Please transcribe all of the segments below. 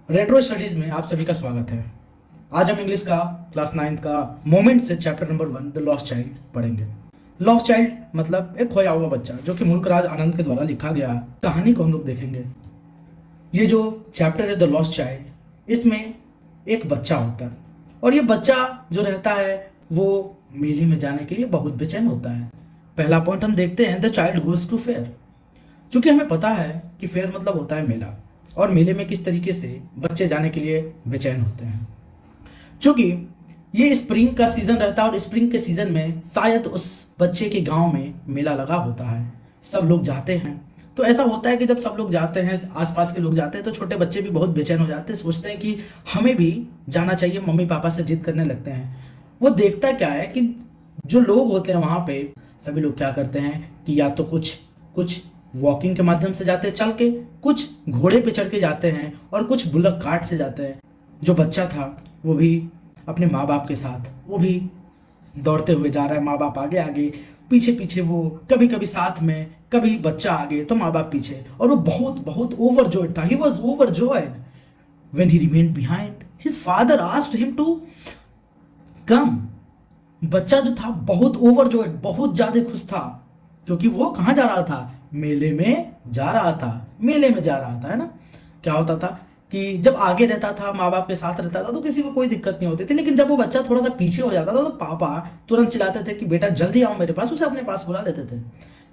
Retro studies में आप सभी का स्वागत है। आज हम इंग्लिश का क्लास 9th का मोमेंट से chapter number 1 the lost child पढ़ेंगे। लॉस्ट चाइल्ड मतलब एक खोया हुआ बच्चा, जो कि मुल्कराज आनंद के द्वारा लिखा गया कहानी को हम लोग देखेंगे। ये जो चैप्टर है द लॉस्ट चाइल्ड, इसमें एक बच्चा होता है और ये बच्चा जो रहता है वो मेले में जाने के लिए बहुत बेचैन होता है। पहला पॉइंट हम देखते हैं, the child goes to fair. क्योंकि हमें पता है कि फेयर मतलब होता है मेला, और मेले में किस तरीके से बच्चे जाने के लिए बेचैन होते हैं। क्योंकि ये स्प्रिंग का सीजन रहता है और स्प्रिंग के सीजन में शायद उस बच्चे के गांव में मेला लगा होता है, सब लोग जाते हैं। तो ऐसा होता है कि जब सब लोग जाते हैं, आसपास के लोग जाते हैं, तो छोटे बच्चे भी बहुत बेचैन हो जाते हैं, सोचते हैं कि हमें भी जाना चाहिए, मम्मी पापा से जिद करने लगते हैं। वो देखता क्या है कि जो लोग होते हैं वहां पे, सभी लोग क्या करते हैं कि या तो कुछ वॉकिंग के माध्यम से जाते हैं चल के, कुछ घोड़े पे चढ़ के जाते हैं और कुछ बुलक कार्ट से जाते हैं। जो बच्चा था वो भी अपने माँ बाप के साथ वो भी दौड़ते हुए जा रहा है, माँ बाप आगे आगे, पीछे पीछे, वो कभी कभी साथ में, कभी बच्चा आगे तो माँ बाप पीछे। और वो बहुत बहुत ओवरजॉयड था। He was overjoyed when he remained behind. His father asked him to come. बच्चा जो था बहुत ओवरजॉयड, बहुत ज्यादा खुश था, क्योंकि वो कहाँ जा रहा था? मेले में जा रहा था, मेले में जा रहा था, है ना। क्या होता था कि जब आगे रहता था, माँ बाप के साथ रहता था, तो किसी को कोई दिक्कत नहीं होती थी। लेकिन जब वो बच्चा थोड़ा सा पीछे हो जाता था तो पापा तुरंत चिल्लाते थे कि बेटा जल्दी आओ मेरे पास, उसे अपने पास बुला लेते थे।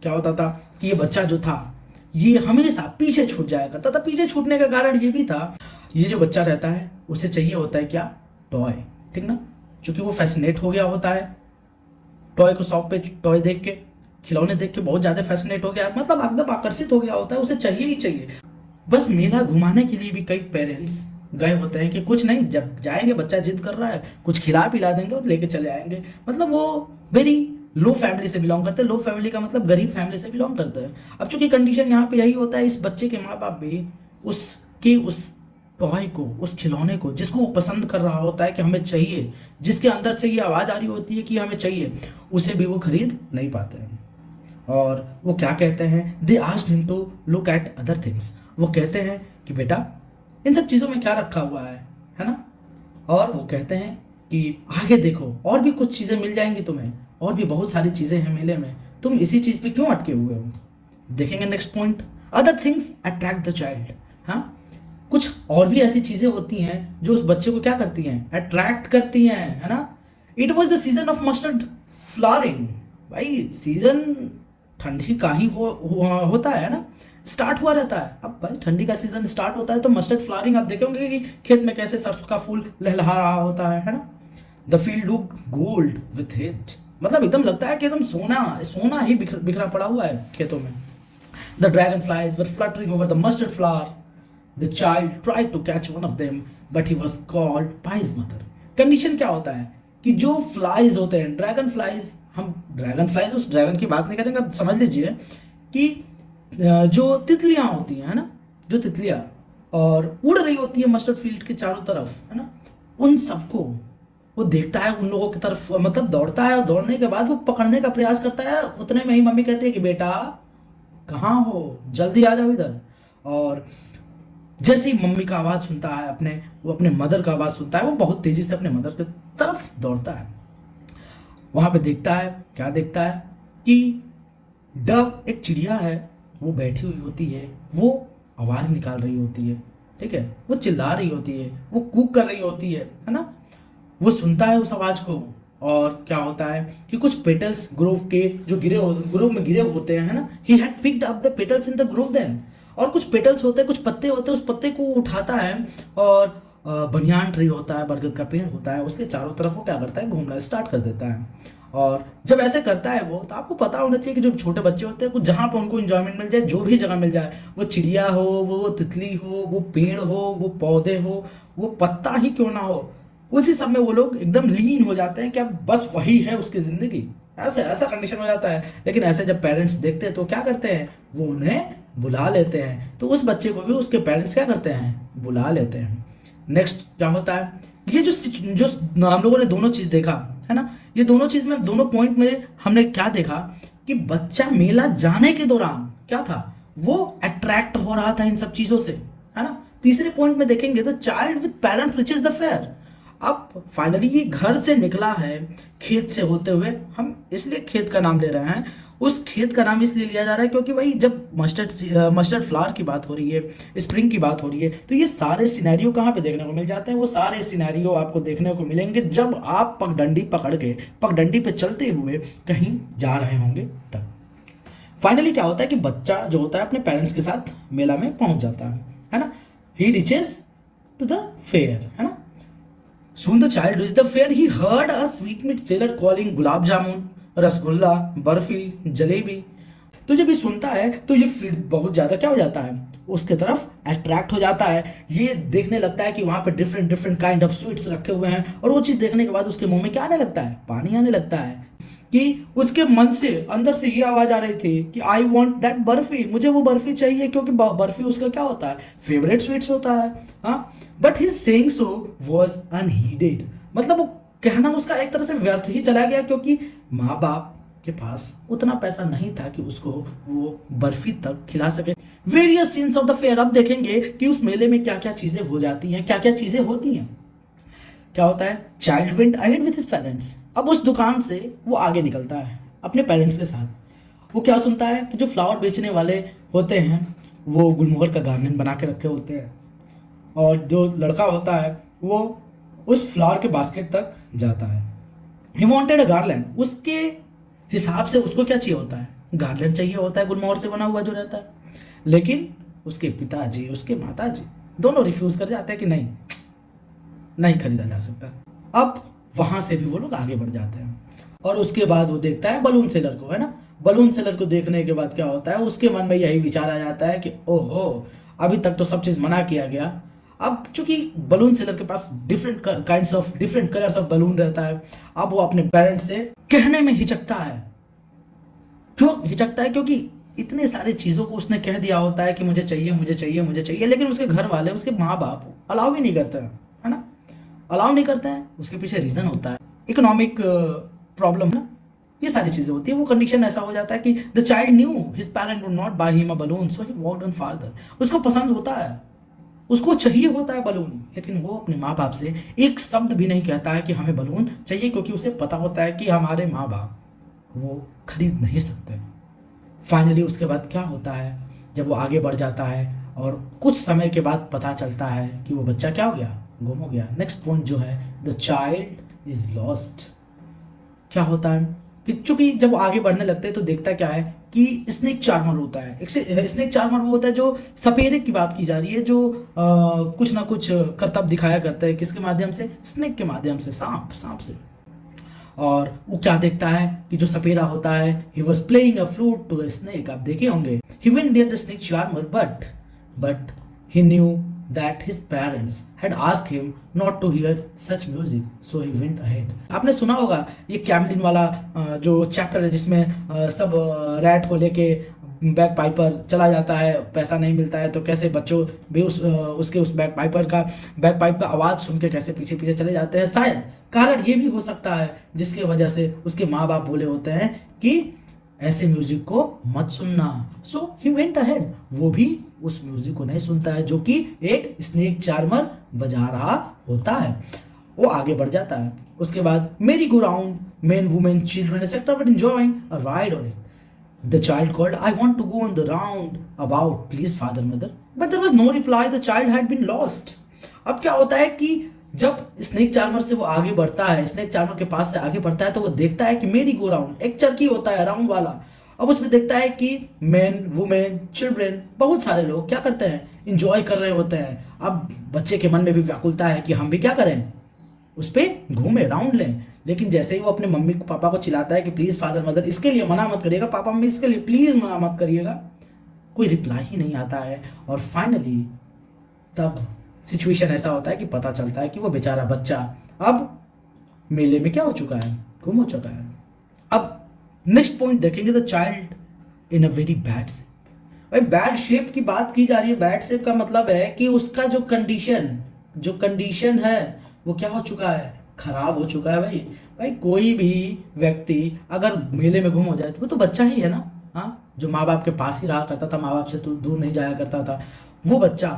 क्या होता था कि ये बच्चा जो था ये हमेशा पीछे छूट जाया करता था। पीछे छूटने का कारण ये भी था, ये जो बच्चा रहता है उसे चाहिए होता है क्या? टॉय, ठीक ना। क्योंकि वो फैसिनेट हो गया होता है टॉय को, शॉप पे टॉय देख के, खिलौने देख के बहुत ज्यादा फैसिनेट हो गया, मतलब एकदम आकर्षित हो गया होता है, उसे चाहिए ही चाहिए। बस मेला घुमाने के लिए भी कई पेरेंट्स गए होते हैं कि कुछ नहीं, जब जाएंगे बच्चा जिद कर रहा है, कुछ खिला पिला देंगे और लेके चले आएंगे। मतलब वो वेरी लो फैमिली से बिलोंग करते हैं। लो फैमिली का मतलब गरीब फैमिली से बिलोंग करते हैं। अब चूंकि कंडीशन यहाँ पे यही होता है, इस बच्चे के माँ बाप भी उस टॉय को, उस खिलौने को, जिसको वो पसंद कर रहा होता है कि हमें चाहिए, जिसके अंदर से ये आवाज आ रही होती है कि हमें चाहिए, उसे भी वो खरीद नहीं पाते हैं। और वो क्या कहते हैं? They asked him to look at other things. वो कहते हैं कि बेटा इन सब चीज़ों में क्या रखा हुआ है ना। और वो कहते हैं कि आगे देखो, और भी कुछ चीज़ें मिल जाएंगी तुम्हें, और भी बहुत सारी चीज़ें हैं मेले में, तुम इसी चीज़ पे क्यों अटके हुए हो? देखेंगे next point, other things attract the child. हाँ, कुछ और भी ऐसी चीज़ें होती हैं जो उस बच्चे को क्या करती हैं? अट्रैक्ट करती हैं, है ना। It was the season of mustard flowering. भाई सीजन ठंडी का ही होता है ना, स्टार्ट हुआ रहता है। अब भाई ठंडी का सीजन स्टार्ट होता है तो मस्टर्ड फ्लावरिंग आप देखेंगे कि खेत में कैसे सरसों का फूल लहलहा रहा होता है ना। The field look gold with it, मतलब एकदम लगता है कि एकदम सोना सोना ही बिखरा पड़ा हुआ है खेतों में। The dragon flies were fluttering over the mustard flower. The child tried to catch one of them but he was called by his mother. Condition क्या होता है कि जो फ्लाइज होते हैं, ड्रैगन फ्लाइज, हम ड्रैगन फ्लाइज उस ड्रैगन की बात नहीं करेंगे, अब समझ लीजिए कि जो तितलियां होती हैं, है ना, जो तितलियां और उड़ रही होती है मस्टर्ड फील्ड के चारों तरफ, है ना, उन सबको वो देखता है, उन लोगों की तरफ मतलब दौड़ता है, और दौड़ने के बाद वो पकड़ने का प्रयास करता है। उतने में ही मम्मी कहती है कि बेटा कहाँ हो, जल्दी आ जाओ इधर। और जैसे ही मम्मी का आवाज सुनता है, वो अपने मदर का आवाज सुनता है, वो बहुत तेजी से अपने मदर की तरफ दौड़ता है। वहां पे देखता है, क्या देखता है कि डव, एक चिड़िया है, वो बैठी हुई होती है, वो आवाज निकाल रही होती है, ठीक है, वो चिल्ला रही होती है, वो कूक कर रही होती है ना। वो सुनता है उस आवाज को, और क्या होता है कि कुछ पेटल्स ग्रोव के जो ग्रोव में गिरे होते हैं, है ना, he had picked up the petals in the grove then. और कुछ पेटल्स होते हैं, कुछ पत्ते होते हैं, उस पत्ते को उठाता है, और बनियान ट्री होता है, बरगद का पेड़ होता है, उसके चारों तरफ वो क्या करता है? घूमना स्टार्ट कर देता है। और जब ऐसे करता है वो, तो आपको पता होना चाहिए कि जो छोटे बच्चे होते हैं, कुछ जहां पर उनको एंजॉयमेंट मिल जाए, जो भी जगह मिल जाए, वो चिड़िया हो, वो तितली हो, वो पेड़ हो, वो पौधे हो, वो पत्ता ही क्यों ना हो, उसी सब में वो लोग एकदम लीन हो जाते हैं कि अब बस वही है उसकी जिंदगी। ऐसा कंडीशन हो जाता है। लेकिन ऐसे जब पेरेंट्स देखते हैं तो क्या करते हैं? वो उन्हें बुला लेते हैं। तो उस बच्चे को भी उसके पेरेंट्स क्या करते हैं? बुला लेते हैं। नेक्स्ट क्या होता है? ये जो हम लोगों ने दोनों चीज देखा, है ना, ये दोनों चीज में, दोनों पॉइंट में हमने क्या देखा कि बच्चा मेला जाने के दौरान क्या था? वो अट्रैक्ट हो रहा था इन सब चीजों से, है ना। तीसरे पॉइंट में देखेंगे the child with parents reaches the fair. अब फाइनली ये घर से निकला है, खेत से होते हुए, हम इसलिए खेत का नाम ले रहे हैं, उस खेत का नाम इसलिए लिया जा रहा है क्योंकि भाई जब मस्टर्ड फ्लावर की बात हो रही है, स्प्रिंग की बात हो रही है, तो ये सारे सिनेरियो कहाँ पे देखने को मिल जाते हैं? वो सारे सिनेरियो आपको देखने को मिलेंगे जब आप पगडंडी पकड़ के पगडंडी पे चलते हुए कहीं जा रहे होंगे तब। फाइनली क्या होता है कि बच्चा जो होता है अपने पेरेंट्स के साथ मेला में पहुंच जाता है ना। ही रिचेस टू द फेयर, है ना। Soon the child reached the fair. He heard a sweetmeat seller calling gulab jamun, rasgulla, barfi, jalebi. तो जब ये सुनता है तो ये फिर बहुत ज़्यादा क्या हो जाता है, उसके तरफ अट्रैक्ट हो जाता है। ये देखने लगता है कि वहाँ पे different different kind of sweets रखे हुए हैं, और वो चीज़ देखने के बाद उसके मुंह में क्या आने लगता है, पानी आने लगता है। कि उसके मन से अंदर से ये आवाज आ रही थी कि आई वॉन्ट दैट बर्फी, मुझे वो बर्फी चाहिए, क्योंकि बर्फी उसका क्या होता है, फेवरेट स्वीट्स होता है। हाँ, but his saying so was unheeded. मतलब वो कहना उसका एक तरह से व्यर्थ ही चला गया, क्योंकि माँ बाप के पास उतना पैसा नहीं था कि उसको वो बर्फी तक खिला सके। Various scenes of the fair. अब देखेंगे कि उस मेले में क्या क्या चीजें हो जाती हैं, क्या क्या चीजें होती हैं। क्या होता है, child went ahead with his parents. अब उस दुकान से वो आगे निकलता है अपने पेरेंट्स के साथ। वो क्या सुनता है कि जो फ्लावर बेचने वाले होते हैं वो गुलमोहर का गार्डन बना के रखे होते हैं, और जो लड़का होता है वो उस फ्लावर के बास्केट तक जाता है। He wanted a garland. उसके हिसाब से उसको क्या चाहिए होता है, गार्लैंड चाहिए होता है, गुलमोहर से बना हुआ जो रहता है। लेकिन उसके पिताजी, उसके माताजी दोनों रिफ्यूज कर जाते हैं कि नहीं, नहीं खरीदा जा सकता। अब वहां से भी वो लोग आगे बढ़ जाते हैं, और उसके बाद वो देखता है बलून सेलर को, है ना। बलून सेलर को देखने के बाद क्या होता है, उसके मन में यही विचार आ जाता है कि ओहो, अभी तक तो सब चीज मना किया गया। अब चूंकि बलून सेलर के पास डिफरेंट कलर्स ऑफ बलून रहता है, अब वो अपने पेरेंट्स से कहने में हिचकता है। क्यों हिचकता है? क्योंकि इतने सारे चीजों को उसने कह दिया होता है कि मुझे चाहिए, मुझे चाहिए, मुझे चाहिए, लेकिन उसके घर वाले, उसके माँ बाप अलाउ भी नहीं करते हैं, है ना। अलाउ नहीं करते हैं, उसके पीछे रीजन होता है इकोनॉमिक प्रॉब्लम ना, ये सारी चीजें होती है। वो कंडीशन ऐसा हो जाता है कि the child new his parent would not by him a balloon, so he walked on father. उसको पसंद होता है, उसको चाहिए होता है बलून, लेकिन वो अपने माँ बाप से एक शब्द भी नहीं कहता है कि हमें बलून चाहिए, क्योंकि उसे पता होता है कि हमारे माँ बाप वो खरीद नहीं सकते। फाइनली उसके बाद क्या होता है, जब वो आगे बढ़ जाता है और कुछ समय के बाद पता चलता है कि वो बच्चा क्या हो गया, गुम हो गया। नेक्स्ट पॉइंट जो है, द चाइल्ड इज लॉस्ट। क्या होता है कि चूंकि जब वो आगे बढ़ने लगते हैं तो देखता क्या है कि स्नेक चार्मर होता है। स्नेक चार्मर वो होता है जो सपेरे की बात की जा रही है, जो कुछ ना कुछ करतब दिखाया करता है, किसके माध्यम से, स्नेक के माध्यम से, सांप से। और वो क्या देखता है कि जो सपेरा होता है, he was playing a flute to a snake. आप देखे होंगे, he went near the snake charmer but he knew that his parents had asked him not to hear such music, so he went ahead. आपने सुना होगा ये कैमलिन वाला जो chapter है, जिसमें सब रैट को लेके बैक पाइपर चला जाता है, पैसा नहीं मिलता है, तो कैसे बच्चों भी उस बैक पाइप का आवाज सुन के कैसे पीछे पीछे चले जाते हैं। शायद कारण ये भी हो सकता है जिसकी वजह से उसके माँ बाप बोले होते हैं कि ऐसे म्यूजिक को मत सुनना। सो ही वेंट अहेड। वो भी उस म्यूजिक को नहीं सुनता है जो कि एक स्नेक चार्मर बजा रहा होता है। वो आगे बढ़ जाता है। उसके बाद मेरी go round, main women children etcetera were enjoying a ride on it. The child called, I want to go on the round about, please father mother. But there was no reply. The child had been lost. अब क्या होता है कि जब snake charmer से वो आगे बढ़ता है, स्नेक चार्मर के पास से आगे बढ़ता है, तो वो देखता है कि मेरी गो राउंड, एक चरखी होता है राउंड वाला। अब उसमें देखता है कि मेन वुमेन चिल्ड्रन, बहुत सारे लोग क्या करते हैं, इंजॉय कर रहे होते हैं। अब बच्चे के मन में भी व्याकुलता है कि हम भी क्या करें, उस पर घूमे, राउंड लें। लेकिन जैसे ही वो अपने मम्मी को पापा को चिल्लाता है कि प्लीज फादर मदर इसके लिए मना मत करिएगा, पापा मम्मी इसके लिए प्लीज मना मत करिएगा, कोई रिप्लाई ही नहीं आता है। और फाइनली तब सिचुएशन ऐसा होता है कि पता चलता है कि वो बेचारा बच्चा अब मेले में क्या हो चुका है, गुम हो चुका है। अब नेक्स्ट पॉइंट देखेंगे, the child in a very bad shape. भाई बैड शेप की बात की जा रही है। बैड शेप का मतलब है कि उसका जो कंडीशन है वो क्या हो चुका है, खराब हो चुका है। भाई कोई भी व्यक्ति अगर मेले में गुम हो जाए तो वो तो बच्चा ही है ना। हाँ, जो माँ बाप के पास ही रहा करता था, माँ बाप से तो दूर नहीं जाया करता था, वो बच्चा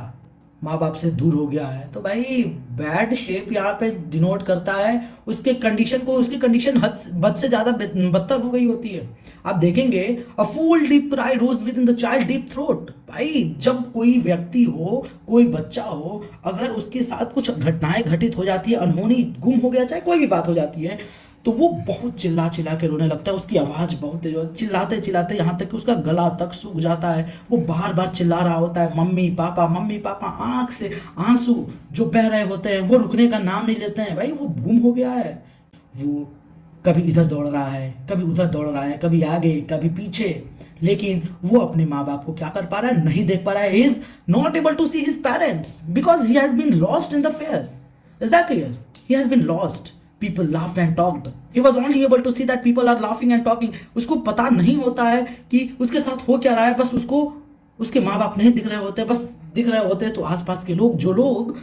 माँ बाप से दूर हो गया है, तो भाई बैड शेप यहाँ पे डिनोट करता है उसके कंडीशन को, उसकी कंडीशन बद से ज्यादा बदतर हो गई होती है। आप देखेंगे a full deep cry rose within the child deep throat. भाई जब कोई व्यक्ति हो, कोई बच्चा हो, अगर उसके साथ कुछ घटनाएं घटित हो जाती है, अनहोनी, गुम हो गया, चाहे कोई भी बात हो जाती है, तो वो बहुत चिल्ला चिल्ला के रोने लगता है। उसकी आवाज बहुत तेज होती है, चिल्लाते चिल्लाते यहाँ तक कि उसका गला तक सूख जाता है। वो बार बार चिल्ला रहा होता है मम्मी पापा मम्मी पापा। आंख से आंसू जो बह रहे होते हैं वो रुकने का नाम नहीं लेते हैं। भाई वो गुम हो गया है। वो कभी इधर दौड़ रहा है, कभी उधर दौड़ रहा है, कभी आगे कभी पीछे, लेकिन वो अपने माँ बाप को क्या कर पा रहा है, नहीं देख पा रहा है। He is not able to see his parents because he has been lost in the fair. Is that clear? He has been lost. People laughed and talked. He was only able to see that people are laughing and talking. उसको पता नहीं होता है कि उसके साथ हो क्या रहा है। बस उसको उसके माँ बाप नहीं दिख रहे होते, बस दिख रहे होते तो आसपास के लोग, जो लोग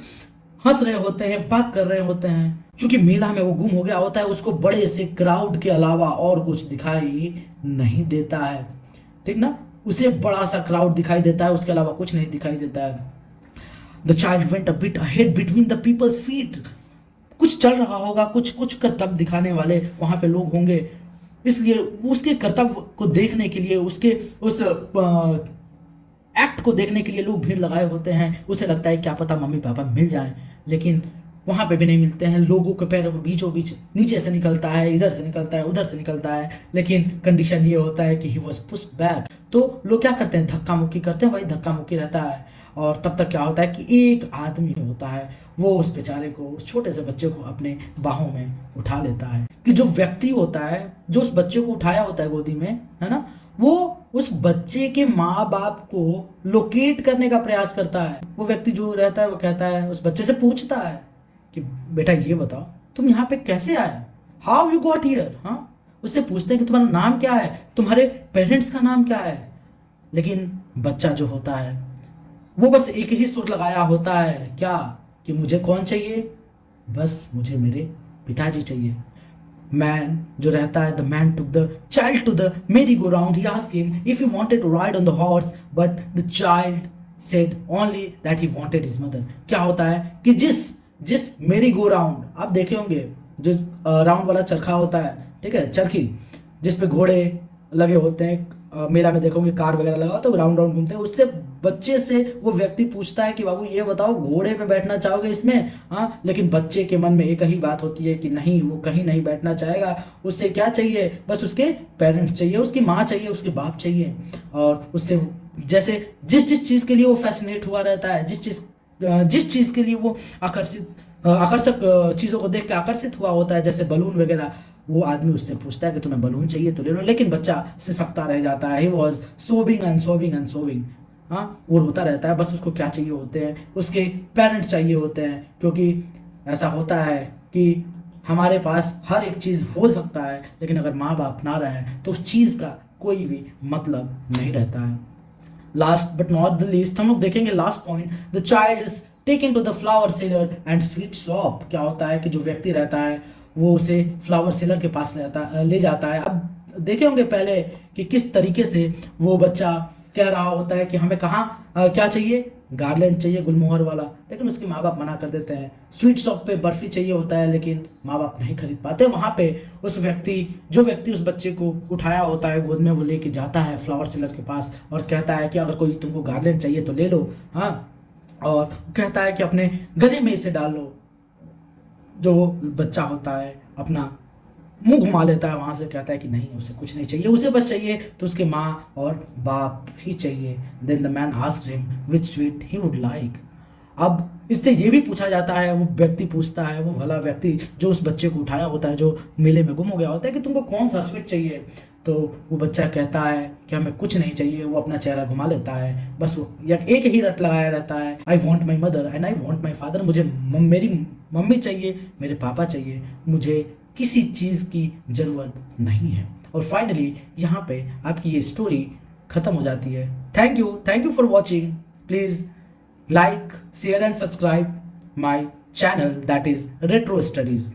हंस रहे होते हैं, बात कर रहे होते हैं। क्योंकि मेला में वो गुम हो गया होता है, उसको बड़े से क्राउड के अलावा और कुछ दिखाई नहीं देता है। ठीक ना? उसे बड़ा सा क्राउड दिखाई देता है, उसके अलावा कुछ नहीं दिखाई देता है। The child went a bit ahead between the people's feet. कुछ चल रहा होगा, कुछ कुछ कर्तव्य दिखाने वाले वहां पे लोग होंगे, इसलिए उसके कर्तव्य को देखने के लिए, उसके उस एक्ट को देखने के लिए लोग भीड़ लगाए होते हैं। उसे लगता है क्या पता मम्मी पापा मिल जाएं, लेकिन वहां पे भी नहीं मिलते हैं। लोगों के पैरों के बीचों बीच नीचे से निकलता है, इधर से निकलता है, उधर से निकलता है, लेकिन कंडीशन ये होता है कि ही वॉज पुश्ड बैक। तो लोग क्या करते हैं, धक्का मुक्की करते हैं। वही धक्का मुक्की रहता है। और तब तक क्या होता है कि एक आदमी होता है, वो उस बेचारे को, उस छोटे से बच्चे को अपने बाहों में उठा लेता है। कि जो व्यक्ति होता है, जो उस बच्चे को उठाया होता है गोदी में, है ना, वो उस बच्चे के माँ बाप को लोकेट करने का प्रयास करता है। वो व्यक्ति जो रहता है वो कहता है, उस बच्चे से पूछता है कि बेटा ये बताओ तुम यहाँ पे कैसे आए, हाउ यू गॉट हियर। हाँ, उससे पूछते हैं कि तुम्हारा नाम क्या है, तुम्हारे पेरेंट्स का नाम क्या है। लेकिन बच्चा जो होता है वो बस एक ही सुर लगाया होता है, क्या, कि मुझे कौन चाहिए, बस मुझे मेरे पिताजी चाहिए। मैन जो रहता है, the man took the child to the merry-go-round. He asked him if he wanted to ride on the horse, but the child said only that he wanted his mother. क्या होता है कि जिस मेरी गो राउंड आप देखे होंगे, जो राउंड वाला चरखा होता है, ठीक है, चरखी जिसपे घोड़े लगे होते हैं, मेला में देखोगे कार वगैरह लगा होता है, राउंड राउंड घूमते हैं। उससे बच्चे से वो व्यक्ति पूछता है कि बाबू ये बताओ घोड़े पे बैठना चाहोगे इसमें? हाँ, लेकिन बच्चे के मन में एक ही बात होती है कि नहीं, वो कहीं नहीं बैठना चाहेगा। उससे क्या चाहिए, बस उसके पेरेंट्स चाहिए, उसकी माँ चाहिए, उसके बाप चाहिए। और उससे जैसे जिस चीज के लिए वो फैसिनेट हुआ रहता है, जिस चीज के लिए वो आकर्षक चीजों को देख के आकर्षित हुआ होता है, जैसे बलून वगैरह, वो आदमी उससे पूछता है कि तुम्हें बलून चाहिए तो ले लो। लेकिन बच्चा सिसकता रह जाता है। He was सोबिंग and सोबिंग and सोबिंग। हाँ, वो रोता रहता है। बस उसको क्या चाहिए होते हैं, उसके पेरेंट्स चाहिए होते हैं। क्योंकि ऐसा होता है कि हमारे पास हर एक चीज हो सकता है, लेकिन अगर माँ बाप ना रहे तो उस चीज का कोई भी मतलब नहीं रहता है। Last but not the least हम लोग देखेंगे last point, the child is taken to the flower seller and sweet shop. क्या होता है कि जो व्यक्ति रहता है वो उसे फ्लावर सेलर के पास ले जाता है। अब देखे होंगे पहले कि किस तरीके से वो बच्चा कह रहा होता है कि हमें कहाँ क्या चाहिए, गार्लैंड चाहिए गुलमोहर वाला, लेकिन उसके माँ बाप मना कर देते हैं। स्वीट शॉप पे बर्फी चाहिए होता है, लेकिन माँ बाप नहीं खरीद पाते। वहां पे जो व्यक्ति उस बच्चे को उठाया होता है गोद में, वो लेके जाता है फ्लावर सेलर के पास और कहता है कि अगर कोई तुमको गार्लैंड चाहिए तो ले लो। हाँ, और कहता है कि अपने गले में इसे डाल लो। जो बच्चा होता है अपना मुंह घुमा लेता है, वहां से कहता है कि नहीं, उसे कुछ नहीं चाहिए, उसे बस चाहिए तो उसके माँ और बाप ही चाहिए। Then the man asked him which sweet he would like. अब इससे ये भी पूछा जाता है, वो व्यक्ति पूछता है, वो भला व्यक्ति जो उस बच्चे को उठाया होता है, जो मेले में गुम हो गया होता है, कि तुमको कौन सा स्वीट चाहिए। तो वो बच्चा कहता है कि हमें कुछ नहीं चाहिए। वो अपना चेहरा घुमा लेता है, बस वो एक ही रट लगाया रहता है, I want my mother and I want my father. मुझे मेरी मम्मी चाहिए, मेरे पापा चाहिए, मुझे किसी चीज़ की ज़रूरत नहीं है। और फाइनली यहाँ पे आपकी ये स्टोरी ख़त्म हो जाती है। Thank you for watching. Please like, share and subscribe my channel, that is retro studies.